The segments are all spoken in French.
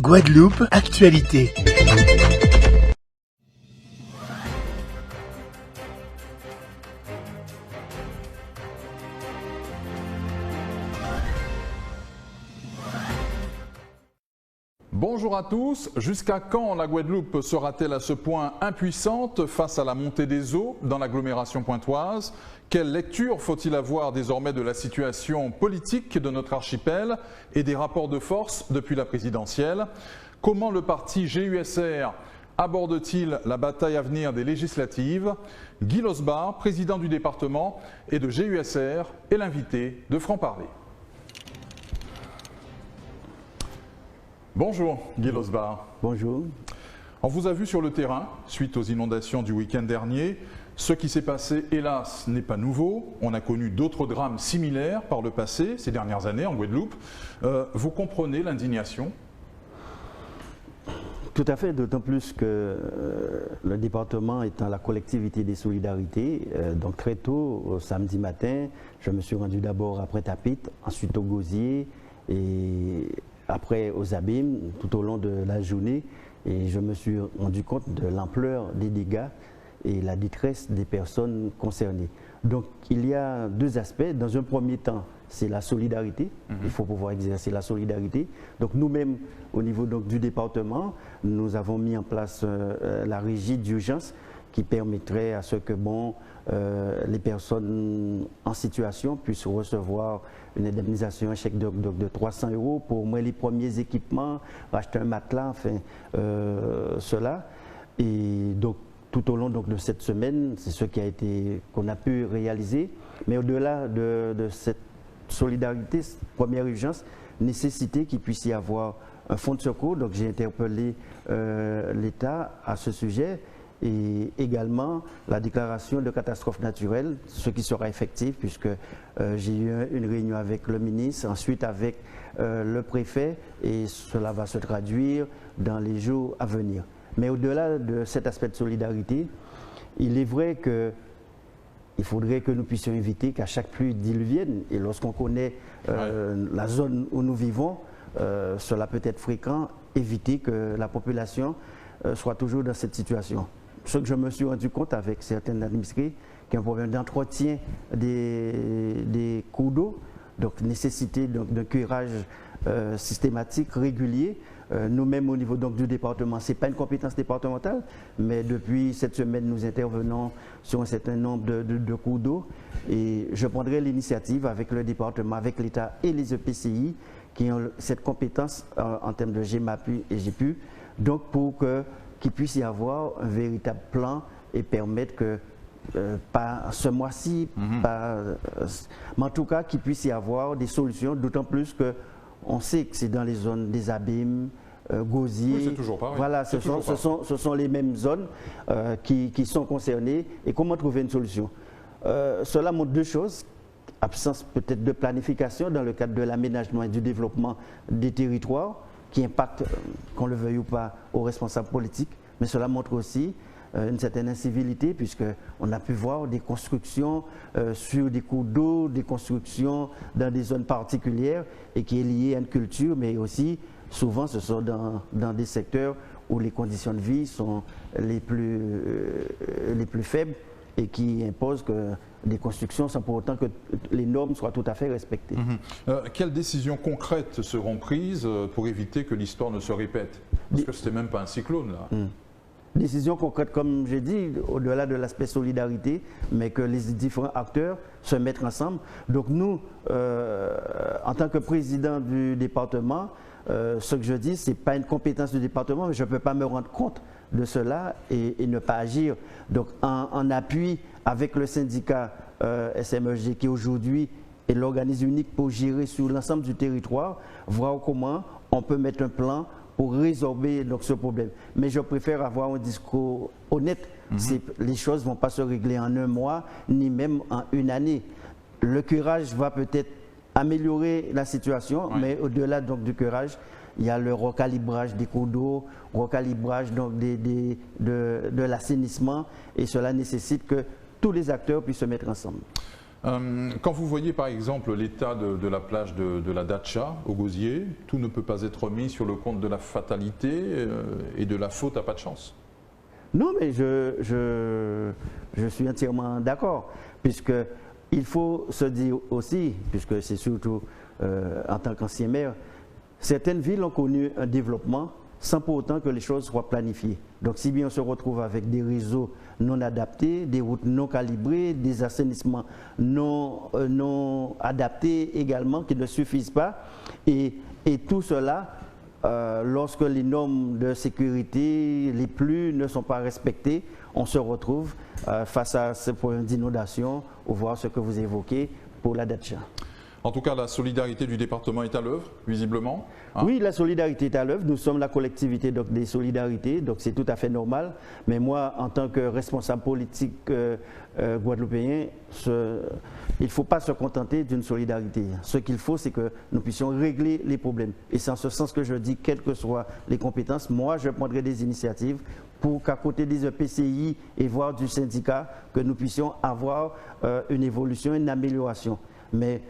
Guadeloupe, actualité. Bonjour à tous. Jusqu'à quand la Guadeloupe sera-t-elle à ce point impuissante face à la montée des eaux dans l'agglomération pointoise? Quelle lecture faut-il avoir désormais de la situation politique de notre archipel et des rapports de force depuis la présidentielle? Comment le parti GUSR aborde-t-il la bataille à venir des législatives? Guy Losbar, président du département et de GUSR, est l'invité de Franc-Parler. Bonjour Guy Losbar. Bonjour. On vous a vu sur le terrain suite aux inondations du week-end dernier. Ce qui s'est passé, hélas, n'est pas nouveau. On a connu d'autres drames similaires par le passé, ces dernières années en Guadeloupe. Vous comprenez l'indignation? Tout à fait, d'autant plus que le département étant la collectivité des solidarités, donc très tôt, samedi matin, je me suis rendu d'abord à Pointe-à-Pitre, ensuite au Gosier et après aux Abîmes tout au long de la journée, et je me suis rendu compte de l'ampleur des dégâts et la détresse des personnes concernées. Donc il y a deux aspects. Dans un premier temps, c'est la solidarité. Il faut pouvoir exercer la solidarité. Donc nous-mêmes, au niveau donc, du département, nous avons mis en place la régie d'urgence qui permettrait à ce que les personnes en situation puissent recevoir une indemnisation, un chèque de 300 € pour au moins les premiers équipements, acheter un matelas, enfin cela. Et donc tout au long donc, de cette semaine, c'est ce qu'on a pu réaliser. Mais au-delà de cette solidarité, cette première urgence, nécessité qu'il puisse y avoir un fonds de secours. Donc j'ai interpellé l'État à ce sujet. Et également la déclaration de catastrophe naturelle, ce qui sera effectif puisque j'ai eu une réunion avec le ministre, ensuite avec le préfet, et cela va se traduire dans les jours à venir. Mais au-delà de cet aspect de solidarité, il est vrai qu'il faudrait que nous puissions éviter qu'à chaque pluie diluvienne, et lorsqu'on connaît la zone où nous vivons, cela peut être fréquent, éviter que la population soit toujours dans cette situation. Ce que je me suis rendu compte avec certains administrés, qu'il y a un problème d'entretien des cours d'eau, donc nécessité d'un curage systématique, régulier. Nous-mêmes au niveau donc, du département, ce n'est pas une compétence départementale, mais depuis cette semaine, nous intervenons sur un certain nombre de cours d'eau, et je prendrai l'initiative avec le département, avec l'État et les EPCI qui ont cette compétence en termes de GEMAPU et GEPU, donc pour qu'il puisse y avoir un véritable plan et permettre que, pas ce mois-ci, mais en tout cas qu'il puisse y avoir des solutions, d'autant plus qu'on sait que c'est dans les zones des Abîmes, Gosier, oui, c'est toujours pareil. Voilà, ce sont les mêmes zones qui sont concernées, et comment trouver une solution. Cela montre deux choses. Absence peut-être de planification dans le cadre de l'aménagement et du développement des territoires, qui impacte, qu'on le veuille ou pas, aux responsables politiques, mais cela montre aussi une certaine incivilité, puisqu'on a pu voir des constructions sur des cours d'eau, des constructions dans des zones particulières, et qui est liée à une culture, mais aussi, souvent, ce sont dans des secteurs où les conditions de vie sont les plus faibles, et qui imposent que des constructions sans pour autant que les normes soient tout à fait respectées. Quelles décisions concrètes seront prises pour éviter que l'histoire ne se répète? Parce que ce n'était même pas un cyclone là. Décisions concrètes, comme j'ai dit, au-delà de l'aspect solidarité, mais que les différents acteurs se mettent ensemble. Donc nous, en tant que président du département, ce que je dis, ce n'est pas une compétence du département, mais je ne peux pas me rendre compte de cela et ne pas agir. Donc en appui avec le syndicat SMEG qui aujourd'hui est l'organisme unique pour gérer sur l'ensemble du territoire, voir comment on peut mettre un plan pour résorber donc, ce problème. Mais je préfère avoir un discours honnête. Les choses ne vont pas se régler en un mois, ni même en une année. Le curage va peut-être améliorer la situation, mais au-delà donc, du curage, il y a le recalibrage des cours d'eau, recalibrage donc, de l'assainissement, et cela nécessite que tous les acteurs puissent se mettre ensemble. Quand vous voyez par exemple l'état de la plage de la Dacha au Gosier, tout ne peut pas être mis sur le compte de la fatalité et de la faute à pas de chance. Non, mais je suis entièrement d'accord, puisqu'il faut se dire aussi, puisque c'est surtout en tant qu'ancien maire, certaines villes ont connu un développement sans pour autant que les choses soient planifiées. Donc si bien on se retrouve avec des réseaux non adaptés, des routes non calibrées, des assainissements non adaptés également, qui ne suffisent pas, et tout cela, lorsque les normes de sécurité, les pluies ne sont pas respectées, on se retrouve face à ce problème d'inondation, ou voir ce que vous évoquez pour la Dacha. En tout cas, la solidarité du département est à l'œuvre, visiblement. Hein? Oui, la solidarité est à l'œuvre. Nous sommes la collectivité des solidarités, donc c'est tout à fait normal. Mais moi, en tant que responsable politique guadeloupéen, il ne faut pas se contenter d'une solidarité. Ce qu'il faut, c'est que nous puissions régler les problèmes. Et c'est en ce sens que je dis, quelles que soient les compétences, moi, je prendrai des initiatives pour qu'à côté des EPCI et voire du syndicat, que nous puissions avoir une évolution, une amélioration. Mais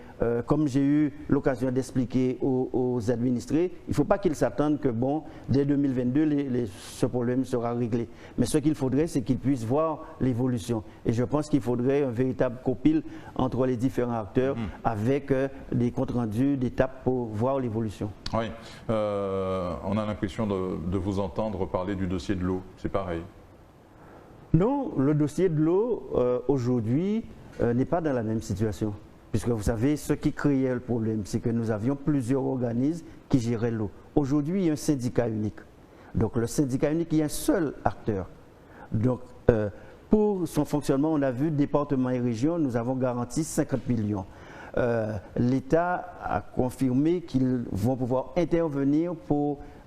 comme j'ai eu l'occasion d'expliquer aux administrés, il ne faut pas qu'ils s'attendent que, bon, dès 2022, ce problème sera réglé. Mais ce qu'il faudrait, c'est qu'ils puissent voir l'évolution. Et je pense qu'il faudrait un véritable copil entre les différents acteurs avec des comptes rendus d'étapes pour voir l'évolution. Oui, on a l'impression de vous entendre parler du dossier de l'eau, c'est pareil. Non, le dossier de l'eau, aujourd'hui, n'est pas dans la même situation. Puisque vous savez, ce qui créait le problème, c'est que nous avions plusieurs organismes qui géraient l'eau. Aujourd'hui, il y a un syndicat unique. Donc le syndicat unique, il y a un seul acteur. Donc pour son fonctionnement, on a vu département et région, nous avons garanti 50 millions. L'État a confirmé qu'ils vont pouvoir intervenir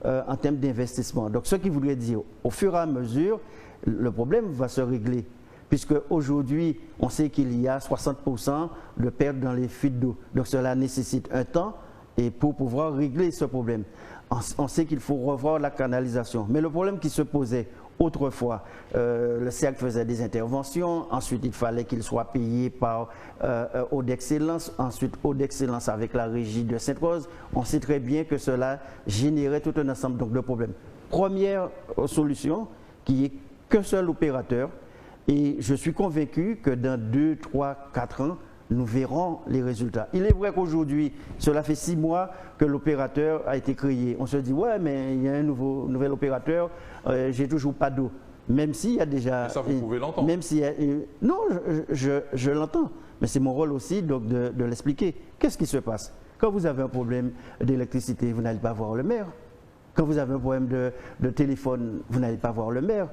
en termes d'investissement. Donc ce qui voudrait dire, au fur et à mesure, le problème va se régler. Puisque aujourd'hui, on sait qu'il y a 60% de pertes dans les fuites d'eau. Donc cela nécessite un temps et pour pouvoir régler ce problème. On sait qu'il faut revoir la canalisation. Mais le problème qui se posait autrefois, le cercle faisait des interventions, ensuite il fallait qu'il soit payé par Eau d'Excellence, ensuite Eau d'Excellence avec la régie de Sainte-Rose. On sait très bien que cela générait tout un ensemble donc, de problèmes. Première solution, qui est qu'un seul opérateur. Et je suis convaincu que dans 2, 3, 4 ans, nous verrons les résultats. Il est vrai qu'aujourd'hui, cela fait 6 mois que l'opérateur a été créé. On se dit, ouais, mais il y a un nouvel opérateur, j'ai toujours pas d'eau. Même s'il y a déjà... Et ça, vous pouvez l'entendre. Même s'il y a, non, je l'entends. Mais c'est mon rôle aussi donc, de l'expliquer. Qu'est-ce qui se passe? Quand vous avez un problème d'électricité, vous n'allez pas voir le maire. Quand vous avez un problème de téléphone, vous n'allez pas voir le maire.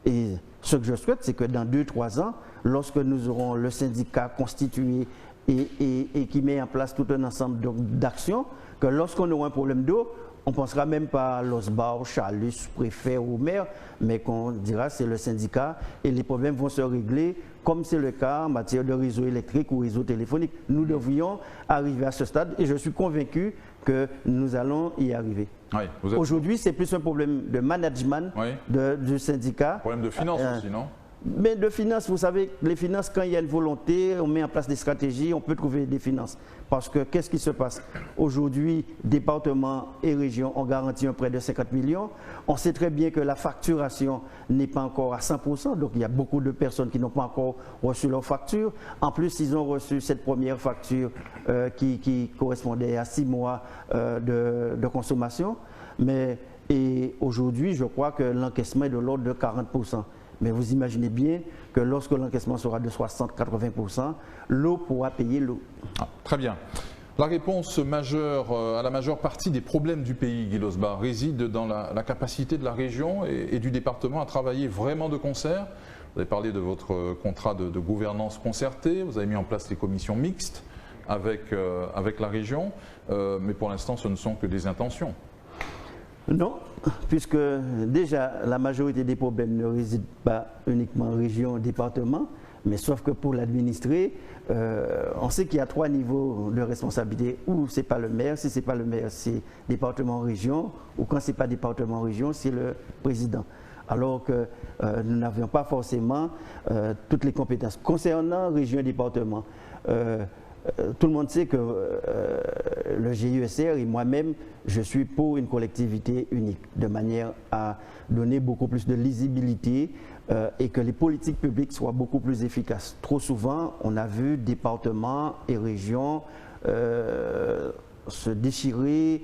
Et ce que je souhaite, c'est que dans 2-3 ans, lorsque nous aurons le syndicat constitué et qui met en place tout un ensemble d'actions, que lorsqu'on aura un problème d'eau, on ne pensera même pas à l'OSBAR, Chalus, préfet ou maire, mais qu'on dira c'est le syndicat et les problèmes vont se régler comme c'est le cas en matière de réseau électrique ou réseau téléphonique. Nous devrions arriver à ce stade et je suis convaincu que nous allons y arriver. Oui, aujourd'hui, c'est plus un problème de management du syndicat. Un problème de finance aussi, non? Mais de finances, vous savez, les finances, quand il y a une volonté, on met en place des stratégies, on peut trouver des finances. Parce que qu'est-ce qui se passe? Aujourd'hui, département et région ont garanti un prêt de 50 millions. On sait très bien que la facturation n'est pas encore à 100%, donc il y a beaucoup de personnes qui n'ont pas encore reçu leur facture. En plus, ils ont reçu cette première facture qui correspondait à 6 mois de consommation. Et aujourd'hui, je crois que l'encaissement est de l'ordre de 40%. Mais vous imaginez bien que lorsque l'encaissement sera de 60-80%, l'eau pourra payer l'eau. Ah, très bien. La réponse majeure à la majeure partie des problèmes du pays, Guy Losbar, réside dans la capacité de la région et du département à travailler vraiment de concert. Vous avez parlé de votre contrat de gouvernance concertée, vous avez mis en place les commissions mixtes avec la région, mais pour l'instant ce ne sont que des intentions. Non, puisque déjà la majorité des problèmes ne résident pas uniquement en région, département, mais sauf que pour l'administrer, on sait qu'il y a 3 niveaux de responsabilité. Ou c'est pas le maire, si c'est pas le maire, c'est département région, ou quand c'est pas département région, c'est le président. alors que nous n'avions pas forcément toutes les compétences. Concernant région et département, tout le monde sait que le GIESR et moi-même, je suis pour une collectivité unique, de manière à donner beaucoup plus de lisibilité et que les politiques publiques soient beaucoup plus efficaces. Trop souvent, on a vu départements et régions se déchirer,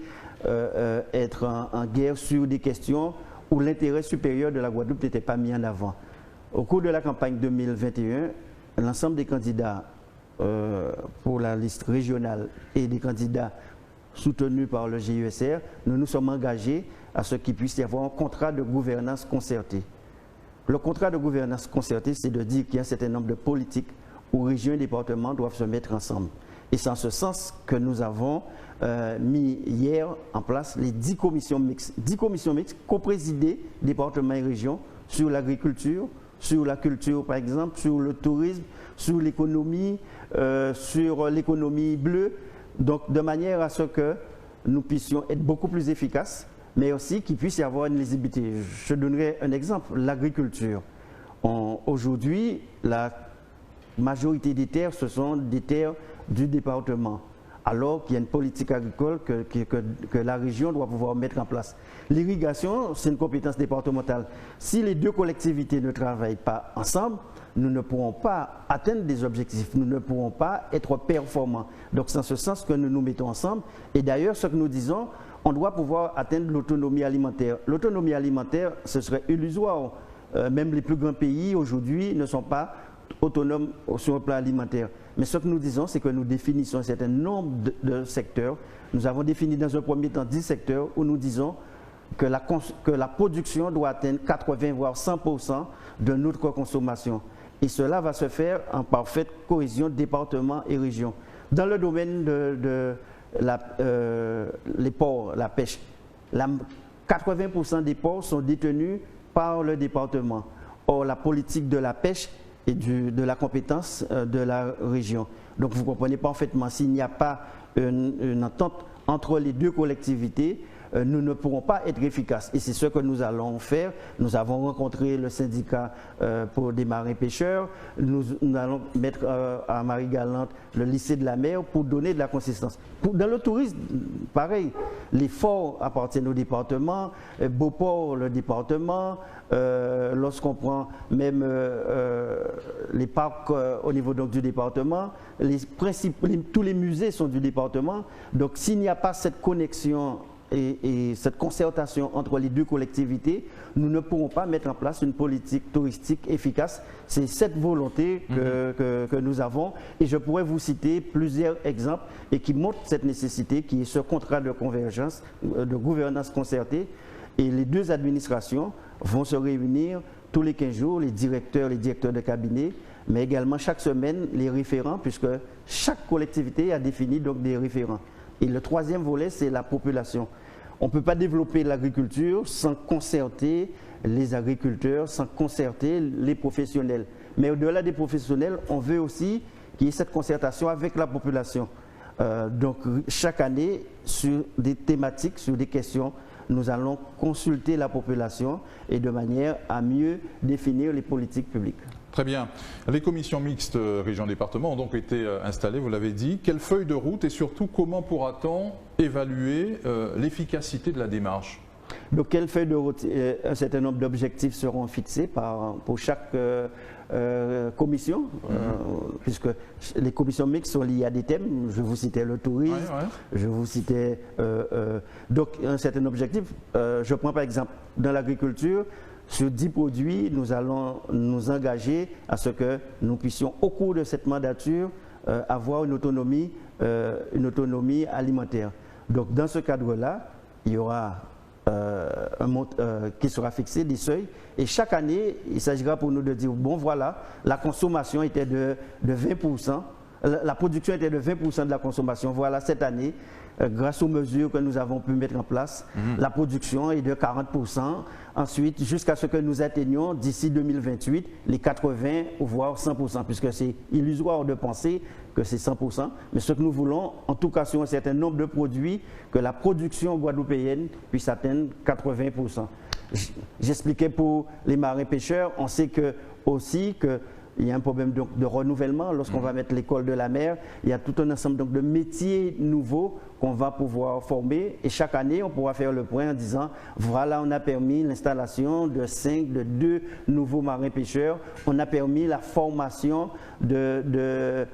être en guerre sur des questions où l'intérêt supérieur de la Guadeloupe n'était pas mis en avant. Au cours de la campagne 2021, l'ensemble des candidats pour la liste régionale et des candidats soutenus par le GIESR, nous nous sommes engagés à ce qu'il puisse y avoir un contrat de gouvernance concertée. Le contrat de gouvernance concertée, c'est de dire qu'il y a un certain nombre de politiques où régions et départements doivent se mettre ensemble. Et c'est en ce sens que nous avons mis hier en place les 10 commissions mixtes. 10 commissions mixtes co-présidées, départements et régions, sur l'agriculture, sur la culture par exemple, sur le tourisme, sur l'économie bleue, donc de manière à ce que nous puissions être beaucoup plus efficaces, mais aussi qu'il puisse y avoir une lisibilité. Je donnerai un exemple, l'agriculture. Aujourd'hui, la majorité des terres, ce sont des terres du département, alors qu'il y a une politique agricole que la région doit pouvoir mettre en place. L'irrigation, c'est une compétence départementale. Si les deux collectivités ne travaillent pas ensemble, nous ne pourrons pas atteindre des objectifs, nous ne pourrons pas être performants. Donc c'est en ce sens que nous nous mettons ensemble. Et d'ailleurs, ce que nous disons, on doit pouvoir atteindre l'autonomie alimentaire. L'autonomie alimentaire, ce serait illusoire. Même les plus grands pays aujourd'hui ne sont pas autonomes sur le plan alimentaire. Mais ce que nous disons, c'est que nous définissons un certain nombre de secteurs. Nous avons défini dans un premier temps 10 secteurs où nous disons que la production doit atteindre 80 voire 100% de notre consommation. Et cela va se faire en parfaite cohésion département et région. Dans le domaine les ports, la pêche, 80% des ports sont détenus par le département. Or, la politique de la pêche est de la compétence de la région. Donc, vous comprenez parfaitement, s'il n'y a pas une entente entre les deux collectivités, nous ne pourrons pas être efficaces. Et c'est ce que nous allons faire. Nous avons rencontré le syndicat pour des marins-pêcheurs. Nous allons mettre à Marie-Galante le lycée de la mer pour donner de la consistance. Dans le tourisme, pareil, les forts appartiennent au département, Beauport, le département. Lorsqu'on prend même les parcs au niveau donc, du département, tous les musées sont du département. Donc s'il n'y a pas cette connexion et cette concertation entre les deux collectivités, nous ne pourrons pas mettre en place une politique touristique efficace. C'est cette volonté que nous avons et je pourrais vous citer plusieurs exemples et qui montrent cette nécessité qui est ce contrat de convergence, de gouvernance concertée, et les deux administrations vont se réunir tous les 15 jours, les directeurs de cabinet, mais également chaque semaine les référents, puisque chaque collectivité a défini donc des référents. Et le troisième volet, c'est la population. On ne peut pas développer l'agriculture sans concerter les agriculteurs, sans concerter les professionnels. Mais au-delà des professionnels, on veut aussi qu'il y ait cette concertation avec la population. Donc chaque année, sur des thématiques, sur des questions, nous allons consulter la population et de manière à mieux définir les politiques publiques. Très bien. Les commissions mixtes région-département ont donc été installées, vous l'avez dit. Quelle feuille de route et surtout comment pourra-t-on évaluer l'efficacité de la démarche? Donc, quelle feuille de route? Un certain nombre d'objectifs seront fixés pour chaque commission, puisque les commissions mixtes sont liées à des thèmes. Je vous citais le tourisme, je vous citais donc un certain objectif. Je prends par exemple dans l'agriculture. Sur 10 produits, nous allons nous engager à ce que nous puissions, au cours de cette mandature, avoir une autonomie alimentaire. Donc, dans ce cadre-là, il y aura qui sera fixé, des seuils. Et chaque année, il s'agira pour nous de dire, bon voilà, la consommation était de 20%, la production était de 20% de la consommation. Voilà, cette année, grâce aux mesures que nous avons pu mettre en place, la production est de 40%. Ensuite, jusqu'à ce que nous atteignions d'ici 2028 les 80 ou voire 100%, puisque c'est illusoire de penser que c'est 100%. Mais ce que nous voulons, en tout cas sur un certain nombre de produits, que la production guadeloupéenne puisse atteindre 80%. J'expliquais pour les marins-pêcheurs, on sait aussi qu'il y a un problème de renouvellement. Lorsqu'on va mettre l'école de la mer, il y a tout un ensemble donc, de métiers nouveaux qu'on va pouvoir former. Et chaque année, on pourra faire le point en disant, voilà, on a permis l'installation de 2 nouveaux marins-pêcheurs. On a permis la formation dans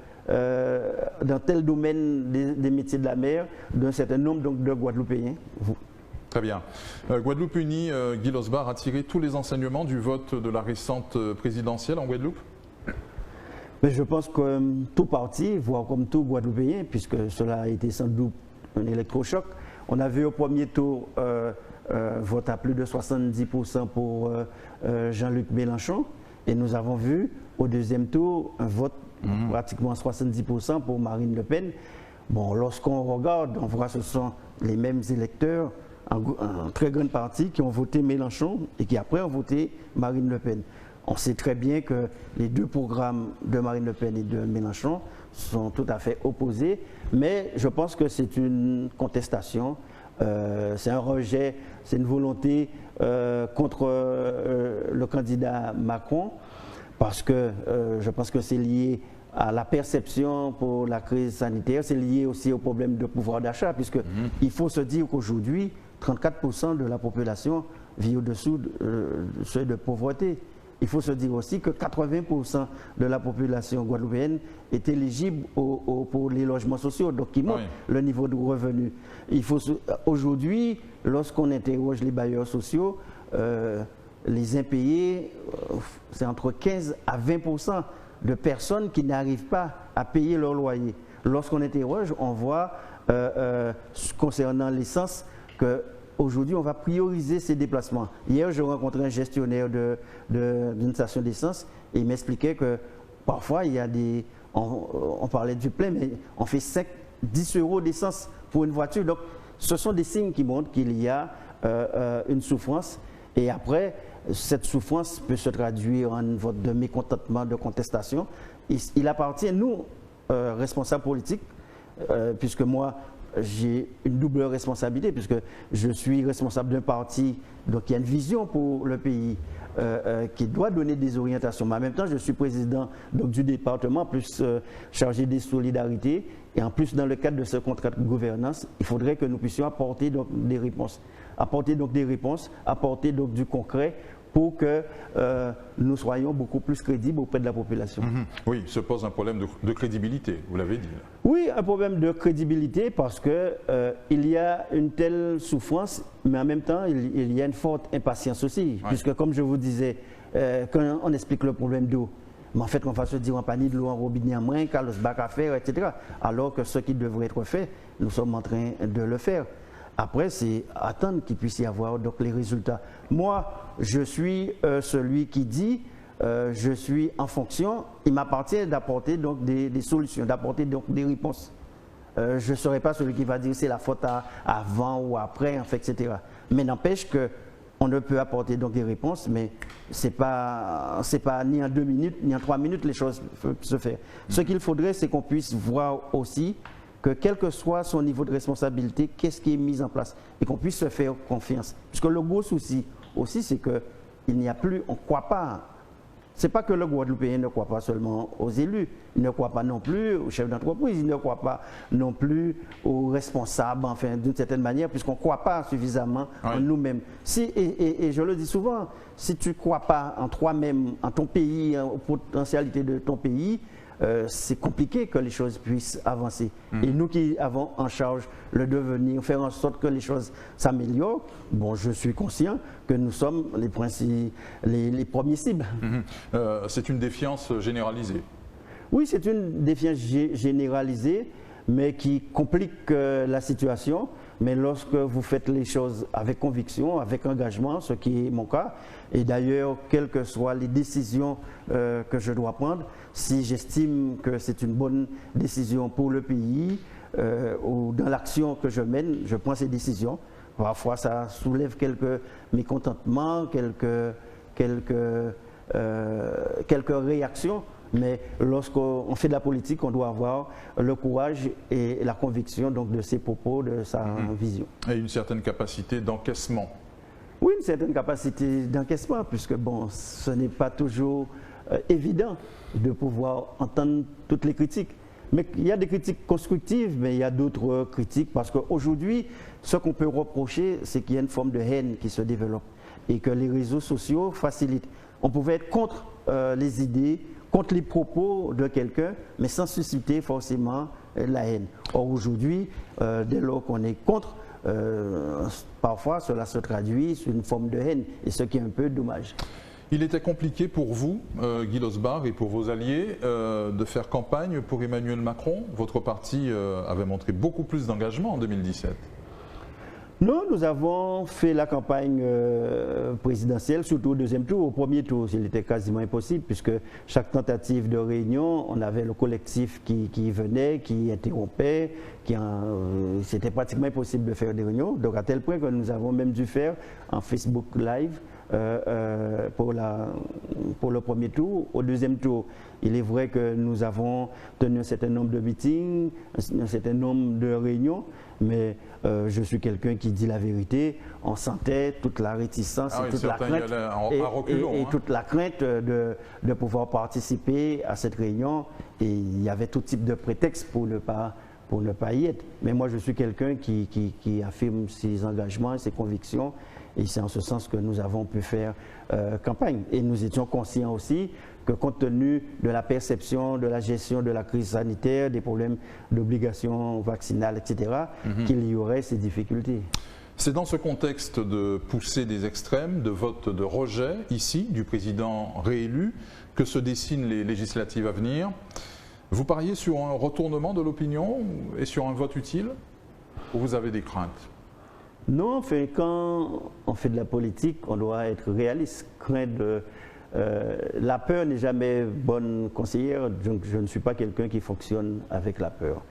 tel domaine des métiers de la mer d'un certain nombre donc, de Guadeloupéens. Très bien. Guadeloupe Unie, Guy Losbar a tiré tous les enseignements du vote de la récente présidentielle en Guadeloupe? Mais je pense que tout parti, voire comme tout Guadeloupéen, puisque cela a été sans doute un électrochoc, on a vu au premier tour vote à plus de 70% pour Jean-Luc Mélenchon, et nous avons vu au deuxième tour un vote pratiquement 70% pour Marine Le Pen. Bon, lorsqu'on regarde, on voit que ce sont les mêmes électeurs en très grande partie qui ont voté Mélenchon et qui après ont voté Marine Le Pen. On sait très bien que les 2 programmes de Marine Le Pen et de Mélenchon sont tout à fait opposés, mais je pense que c'est une contestation, c'est un rejet, c'est une volonté contre le candidat Macron, parce que je pense que c'est lié à la perception pour la crise sanitaire, c'est lié aussi au problème de pouvoir d'achat, puisqu'il faut se dire qu'aujourd'hui, 34% de la population vit au-dessous du seuil de pauvreté. Il faut se dire aussi que 80% de la population guadeloupéenne est éligible pour les logements sociaux, donc qui montre le niveau de revenu. Aujourd'hui, lorsqu'on interroge les bailleurs sociaux, les impayés, c'est entre 15 à 20% de personnes qui n'arrivent pas à payer leur loyer. Lorsqu'on interroge, on voit, concernant l'essence, qu'aujourd'hui, on va prioriser ces déplacements. Hier, j'ai rencontré un gestionnaire d'une station d'essence et il m'expliquait que parfois, il y a des... On parlait du plein, mais on fait 10 euros d'essence pour une voiture. Donc, ce sont des signes qui montrent qu'il y a une souffrance. Et après, cette souffrance peut se traduire en vote de mécontentement, de contestation. Il appartient, nous, responsables politiques, puisque moi, j'ai une double responsabilité, puisque je suis responsable d'un parti donc qui a une vision pour le pays, qui doit donner des orientations. Mais en même temps, je suis président donc, du département, plus chargé des solidarités. Et en plus, dans le cadre de ce contrat de gouvernance, il faudrait que nous puissions apporter donc, des réponses. Apporter donc, du concret pour que nous soyons beaucoup plus crédibles auprès de la population. Oui, se pose un problème de crédibilité, vous l'avez dit. Oui, un problème de crédibilité parce qu'il y a une telle souffrance, mais en même temps, il y a une forte impatience aussi. Puisque, comme je vous disais, quand on explique le problème d'eau, mais en fait, on va se dire en panier de l'eau en robinet en moins, Carlos bac à faire, etc. Alors que ce qui devrait être fait, nous sommes en train de le faire. Après, c'est attendre qu'il puisse y avoir donc, les résultats. Moi, je suis celui qui dit, je suis en fonction, il m'appartient d'apporter donc des solutions, d'apporter donc des réponses. Je ne serai pas celui qui va dire c'est la faute avant ou après, en fait, etc. Mais n'empêche qu'on ne peut apporter donc des réponses, mais ce n'est pas ni en 2 minutes, ni en 3 minutes les choses peuvent se faire. Ce qu'il faudrait, c'est qu'on puisse voir aussi que quel que soit son niveau de responsabilité, qu'est-ce qui est mis en place et qu'on puisse se faire confiance. Puisque le gros souci aussi, c'est qu'il n'y a plus, on ne croit pas. Ce n'est pas que le Guadeloupéen ne croit pas seulement aux élus, il ne croit pas non plus aux chefs d'entreprise, il ne croit pas non plus aux responsables, enfin d'une certaine manière, puisqu'on ne croit pas suffisamment en nous-mêmes. Et je le dis souvent, si tu ne crois pas en toi-même, en ton pays, aux potentialités de ton pays, c'est compliqué que les choses puissent avancer. Et nous qui avons en charge le devenir, faire en sorte que les choses s'améliorent, bon, je suis conscient que nous sommes les premiers cibles. C'est une défiance généralisée. Oui, c'est une défiance généralisée, mais qui complique la situation. Mais lorsque vous faites les choses avec conviction, avec engagement, ce qui est mon cas, et d'ailleurs, quelles que soient les décisions que je dois prendre, si j'estime que c'est une bonne décision pour le pays ou dans l'action que je mène, je prends ces décisions. Parfois, ça soulève quelques mécontentements, quelques réactions. Mais lorsqu'on fait de la politique, on doit avoir le courage et la conviction donc, de ses propos, de sa vision. Et une certaine capacité d'encaissement. Oui, une certaine capacité d'encaissement, puisque bon, ce n'est pas toujours évident de pouvoir entendre toutes les critiques. Mais il y a des critiques constructives, mais il y a d'autres critiques, parce qu'aujourd'hui, ce qu'on peut reprocher, c'est qu'il y a une forme de haine qui se développe et que les réseaux sociaux facilitent. On pouvait être contre les idées, contre les propos de quelqu'un, mais sans susciter forcément la haine. Or aujourd'hui, dès lors qu'on est contre, parfois cela se traduit sur une forme de haine, et ce qui est un peu dommage. Il était compliqué pour vous, Guy Losbar, et pour vos alliés, de faire campagne pour Emmanuel Macron. Votre parti avait montré beaucoup plus d'engagement en 2017. Non, nous avons fait la campagne présidentielle, surtout au deuxième tour. Au premier tour, il était quasiment impossible, puisque chaque tentative de réunion, on avait le collectif qui venait, qui interrompait, c'était pratiquement impossible de faire des réunions. Donc à tel point que nous avons même dû faire un Facebook Live pour le premier tour. Au deuxième tour, il est vrai que nous avons tenu un certain nombre de meetings, un certain nombre de réunions, mais je suis quelqu'un qui dit la vérité. On sentait toute la réticence et toute la crainte, et toute la crainte de pouvoir participer à cette réunion. Et il y avait tout type de prétexte pour ne pas y être. Mais moi, je suis quelqu'un qui affirme ses engagements et ses convictions. Et c'est en ce sens que nous avons pu faire campagne. Et nous étions conscients aussi que compte tenu de la perception de la gestion de la crise sanitaire, des problèmes d'obligation vaccinale, etc., qu'il y aurait ces difficultés. C'est dans ce contexte de poussée des extrêmes, de vote de rejet, ici, du président réélu, que se dessinent les législatives à venir. Vous pariez sur un retournement de l'opinion et sur un vote utile, ou vous avez des craintes? Non, quand on fait de la politique, on doit être réaliste. La peur n'est jamais bonne conseillère, donc je ne suis pas quelqu'un qui fonctionne avec la peur.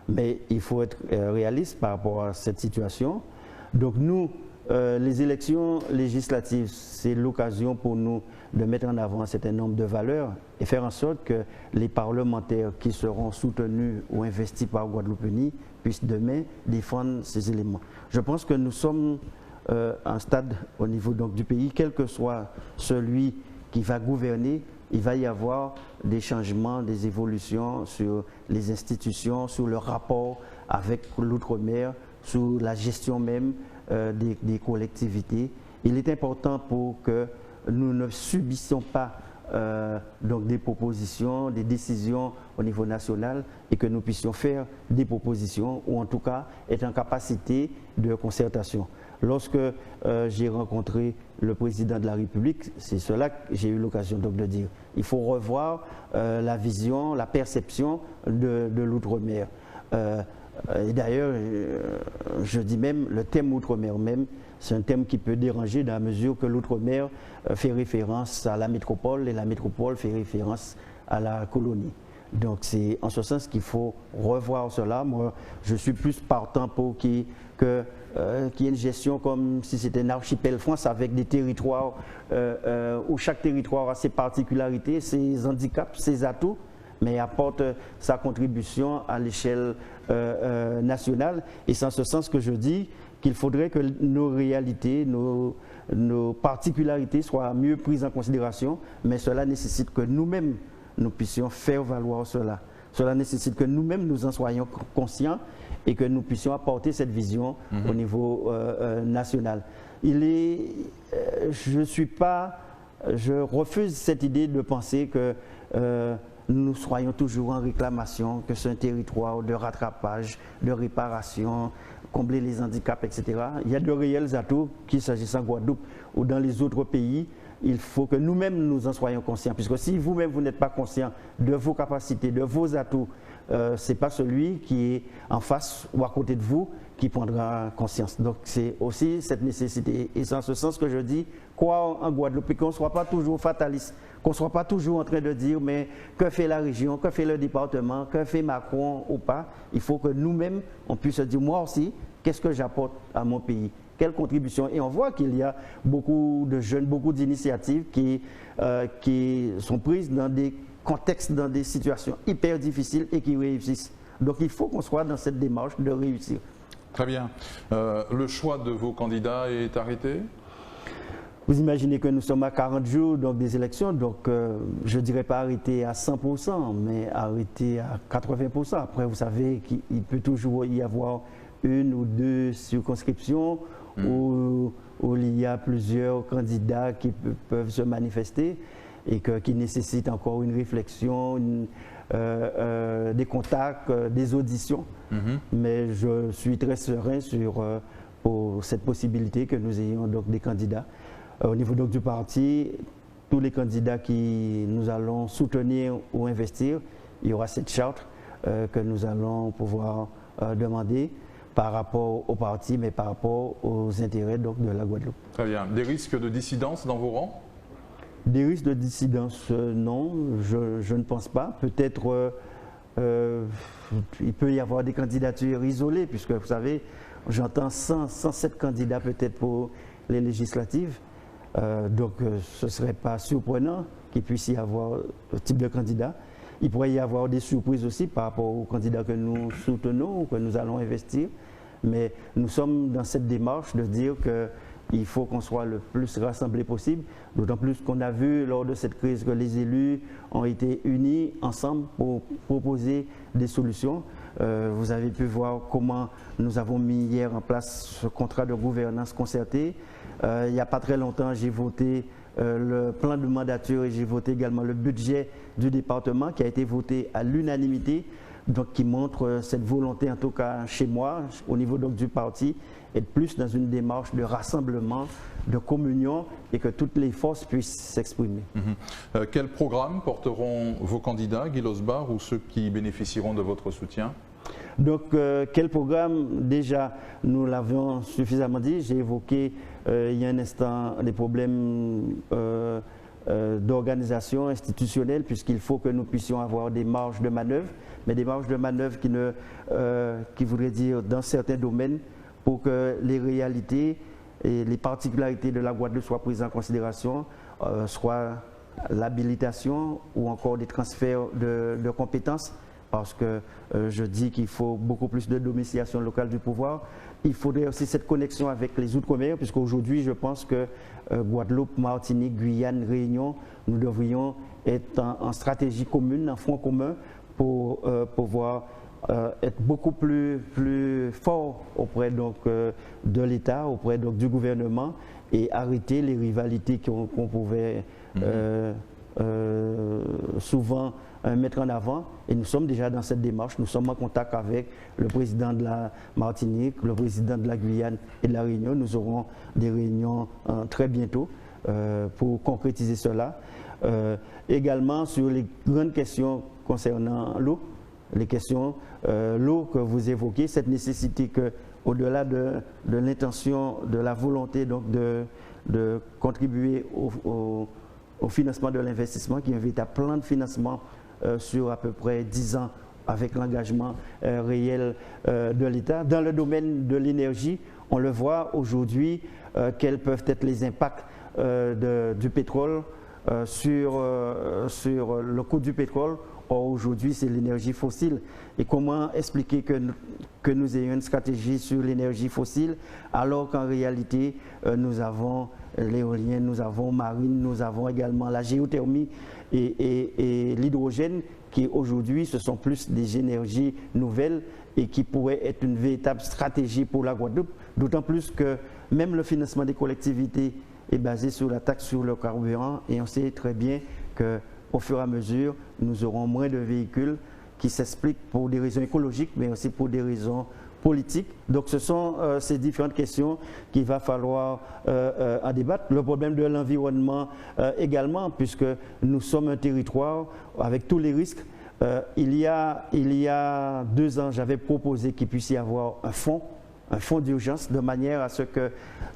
Mais il faut être réaliste par rapport à cette situation. Donc nous, les élections législatives, c'est l'occasion pour nous de mettre en avant un certain nombre de valeurs et faire en sorte que les parlementaires qui seront soutenus ou investis par Guadeloupe puissent demain défendre ces éléments. Je pense que nous sommes à un stade au niveau donc, du pays, quel que soit celui qui va gouverner, il va y avoir des changements, des évolutions sur les institutions, sur le rapport avec l'outre-mer, sur la gestion même des collectivités. Il est important pour que nous ne subissions pas donc des propositions, des décisions au niveau national et que nous puissions faire des propositions ou en tout cas être en capacité de concertation. Lorsque j'ai rencontré le président de la République, c'est cela que j'ai eu l'occasion donc de dire. Il faut revoir la vision, la perception de l'outre-mer. Et d'ailleurs, je dis même, le thème outre-mer même, c'est un thème qui peut déranger dans la mesure que l'outre-mer fait référence à la métropole et la métropole fait référence à la colonie. Donc c'est en ce sens qu'il faut revoir cela. Moi, je suis plus partant pour qu'il y ait une gestion comme si c'était un archipel France avec des territoires où chaque territoire a ses particularités, ses handicaps, ses atouts, mais apporte sa contribution à l'échelle nationale. Et c'est en ce sens que je dis qu'il faudrait que nos réalités, nos particularités soient mieux prises en considération, mais cela nécessite que nous-mêmes, nous puissions faire valoir cela. Cela nécessite que nous-mêmes nous en soyons conscients et que nous puissions apporter cette vision au niveau national. Je refuse cette idée de penser que nous soyons toujours en réclamation, que c'est un territoire de rattrapage, de réparation, combler les handicaps, etc. Il y a de réels atouts, qu'il s'agisse en Guadeloupe ou dans les autres pays. Il faut que nous-mêmes nous en soyons conscients, puisque si vous-même vous n'êtes pas conscient de vos capacités, de vos atouts, ce n'est pas celui qui est en face ou à côté de vous qui prendra conscience. Donc c'est aussi cette nécessité. Et c'est en ce sens que je dis, quoi en Guadeloupe, et qu'on ne soit pas toujours fataliste, qu'on ne soit pas toujours en train de dire, mais que fait la région, que fait le département, que fait Macron ou pas. Il faut que nous-mêmes, on puisse se dire, moi aussi, qu'est-ce que j'apporte à mon pays? Quelle contribution? Et on voit qu'il y a beaucoup de jeunes, beaucoup d'initiatives qui sont prises dans des contextes, dans des situations hyper difficiles et qui réussissent. Donc il faut qu'on soit dans cette démarche de réussir. Très bien. Le choix de vos candidats est arrêté? Vous imaginez que nous sommes à 40 jours donc, des élections, donc je ne dirais pas arrêter à 100%, mais arrêter à 80%. Après, vous savez qu'il peut toujours y avoir une ou deux circonscriptions où il y a plusieurs candidats qui peuvent se manifester et qui nécessitent encore une réflexion, des contacts, des auditions. Mais je suis très serein pour cette possibilité que nous ayons donc, des candidats. Au niveau donc, du parti, tous les candidats qui nous allons soutenir ou investir, il y aura cette charte que nous allons pouvoir demander par rapport au parti, mais par rapport aux intérêts donc, de la Guadeloupe. Très bien. Des risques de dissidence dans vos rangs? Des risques de dissidence, non, je ne pense pas. Peut-être il peut y avoir des candidatures isolées, puisque vous savez, j'entends 107 candidats peut-être pour les législatives. Donc ce ne serait pas surprenant qu'il puisse y avoir ce type de candidat. Il pourrait y avoir des surprises aussi par rapport aux candidats que nous soutenons ou que nous allons investir. Mais nous sommes dans cette démarche de dire qu'il faut qu'on soit le plus rassemblés possible, d'autant plus qu'on a vu lors de cette crise que les élus ont été unis ensemble pour proposer des solutions. Vous avez pu voir comment nous avons mis hier en place ce contrat de gouvernance concertée. Il n'y a pas très longtemps, j'ai voté le plan de mandature et j'ai voté également le budget du département qui a été voté à l'unanimité, donc qui montre cette volonté, en tout cas chez moi, au niveau donc du parti, être plus dans une démarche de rassemblement, de communion et que toutes les forces puissent s'exprimer. Quel programme porteront vos candidats, Guy Losbar, ou ceux qui bénéficieront de votre soutien? Donc, quel programme? Déjà, nous l'avions suffisamment dit. J'ai évoqué il y a un instant les problèmes d'organisation institutionnelle, puisqu'il faut que nous puissions avoir des marges de manœuvre, mais des marges de manœuvre qui voudraient dire dans certains domaines, pour que les réalités et les particularités de la Guadeloupe soient prises en considération, soit l'habilitation ou encore des transferts de compétences. Parce que je dis qu'il faut beaucoup plus de domiciliation locale du pouvoir. Il faudrait aussi cette connexion avec les outre-mer, puisqu'aujourd'hui, je pense que Guadeloupe, Martinique, Guyane, Réunion, nous devrions être en stratégie commune, en front commun, pour pouvoir être beaucoup plus fort auprès donc, de l'État, auprès donc, du gouvernement, et arrêter les rivalités qu'on pouvait souvent mettre en avant. Et nous sommes déjà dans cette démarche. Nous sommes en contact avec le président de la Martinique, le président de la Guyane et de la Réunion. Nous aurons des réunions très bientôt pour concrétiser cela. Également sur les grandes questions concernant l'eau, les questions, l'eau que vous évoquez, cette nécessité que, au-delà de l'intention, de la volonté donc de contribuer au financement de l'investissement, qui est un véritable plan de financement sur à peu près 10 ans avec l'engagement réel de l'État. Dans le domaine de l'énergie, on le voit aujourd'hui, quels peuvent être les impacts du pétrole sur le coût du pétrole. Or, aujourd'hui, c'est l'énergie fossile. Et comment expliquer que nous ayons une stratégie sur l'énergie fossile alors qu'en réalité, nous avons l'éolien, nous avons marine, nous avons également la géothermie et l'hydrogène qui aujourd'hui, ce sont plus des énergies nouvelles et qui pourraient être une véritable stratégie pour la Guadeloupe. D'autant plus que même le financement des collectivités est basé sur la taxe sur le carburant et on sait très bien que au fur et à mesure, nous aurons moins de véhicules qui s'expliquent pour des raisons écologiques, mais aussi pour des raisons politiques. Donc ce sont ces différentes questions qu'il va falloir en débattre. Le problème de l'environnement également, puisque nous sommes un territoire avec tous les risques. Il y a 2 ans, j'avais proposé qu'il puisse y avoir un fonds d'urgence, de manière à ce que,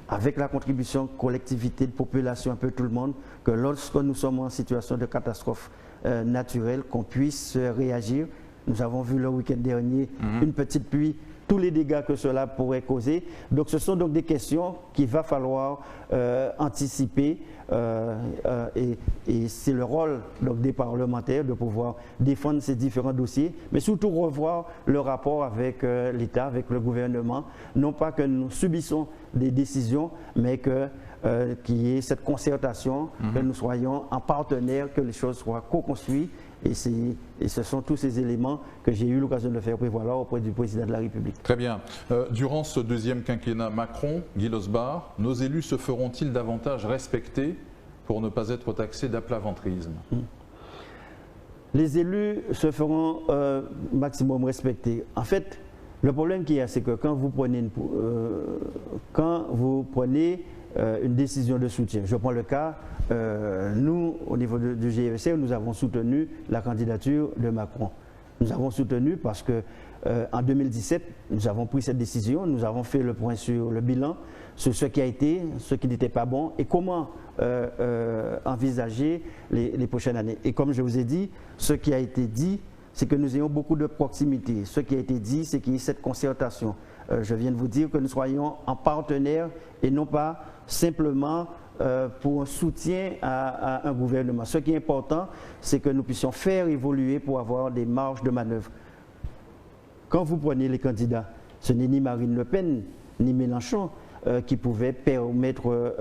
avec la contribution collectivité, de population, un peu tout le monde, que lorsque nous sommes en situation de catastrophe naturelle, qu'on puisse réagir. Nous avons vu le week-end dernier une petite pluie, tous les dégâts que cela pourrait causer. Donc ce sont donc des questions qu'il va falloir anticiper et c'est le rôle donc, des parlementaires de pouvoir défendre ces différents dossiers, mais surtout revoir le rapport avec l'État, avec le gouvernement. Non pas que nous subissons des décisions, mais que qu'il y ait cette concertation, que nous soyons en partenaire, que les choses soient co-construites. Et ce sont tous ces éléments que j'ai eu l'occasion de faire prévaloir auprès du président de la République. Très bien. Durant ce deuxième quinquennat Macron, Guy Losbar, nos élus se feront-ils davantage respecter pour ne pas être taxés d'aplaventrisme? Les élus se feront maximum respecter. En fait, le problème qu'il y a, c'est que quand vous prenez une décision de soutien, je prends le cas, nous, au niveau du GFC, nous avons soutenu la candidature de Macron. Nous avons soutenu parce que en 2017, nous avons pris cette décision, nous avons fait le point sur le bilan, sur ce qui a été, ce qui n'était pas bon et comment envisager les prochaines années. Et comme je vous ai dit, ce qui a été dit, c'est que nous ayons beaucoup de proximité. Ce qui a été dit, c'est qu'il y ait cette concertation. Je viens de vous dire que nous soyons en partenaire et non pas simplement pour un soutien à un gouvernement. Ce qui est important, c'est que nous puissions faire évoluer pour avoir des marges de manœuvre. Quand vous prenez les candidats, ce n'est ni Marine Le Pen, ni Mélenchon qui pouvaient permettre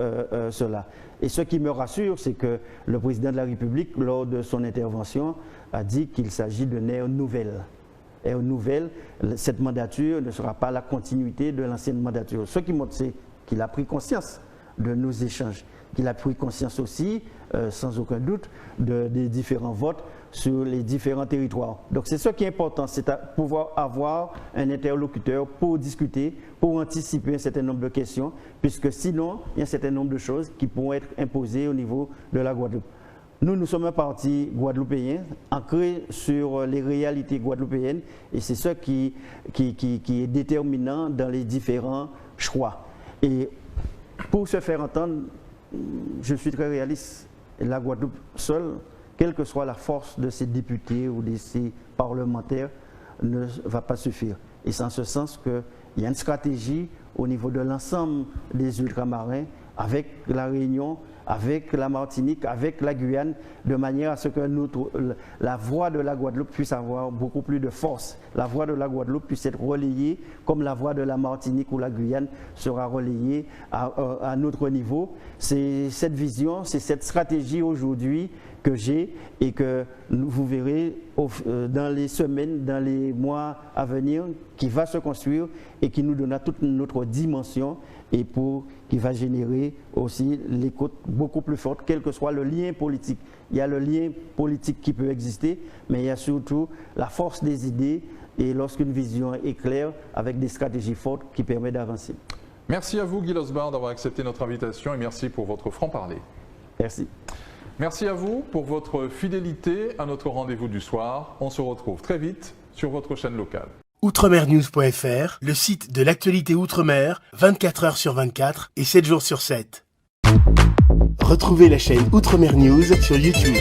cela. Et ce qui me rassure, c'est que le président de la République, lors de son intervention, a dit qu'il s'agit d'une ère nouvelle. Ère nouvelle, cette mandature ne sera pas la continuité de l'ancienne mandature. Ce qui montre, c'est qu'il a pris conscience de nos échanges, qu'il a pris conscience aussi, sans aucun doute, des différents votes sur les différents territoires. Donc c'est ce qui est important, c'est pouvoir avoir un interlocuteur pour discuter, pour anticiper un certain nombre de questions, puisque sinon, il y a un certain nombre de choses qui pourront être imposées au niveau de la Guadeloupe. Nous sommes un parti guadeloupéen, ancré sur les réalités guadeloupéennes, et c'est ce qui est déterminant dans les différents choix. Et pour se faire entendre, je suis très réaliste. La Guadeloupe seule, quelle que soit la force de ses députés ou de ses parlementaires, ne va pas suffire. Et c'est en ce sens qu'il y a une stratégie au niveau de l'ensemble des ultramarins, avec la Réunion, avec la Martinique, avec la Guyane, de manière à ce que la voix de la Guadeloupe puisse avoir beaucoup plus de force. La voix de la Guadeloupe puisse être relayée comme la voix de la Martinique ou la Guyane sera relayée à notre niveau. C'est cette vision, c'est cette stratégie aujourd'hui que j'ai et que vous verrez dans les semaines, dans les mois à venir, qui va se construire et qui nous donnera toute notre dimension et qui va générer aussi l'écoute beaucoup plus forte, quel que soit le lien politique. Il y a le lien politique qui peut exister, mais il y a surtout la force des idées et lorsqu'une vision est claire, avec des stratégies fortes qui permettent d'avancer. Merci à vous, Guy Losbar, d'avoir accepté notre invitation et merci pour votre franc-parler. Merci. Merci à vous pour votre fidélité à notre rendez-vous du soir. On se retrouve très vite sur votre chaîne locale. Outremernews.fr, le site de l'actualité Outre-mer, 24 heures sur 24 et 7 jours sur 7. Retrouvez la chaîne Outremer News sur YouTube.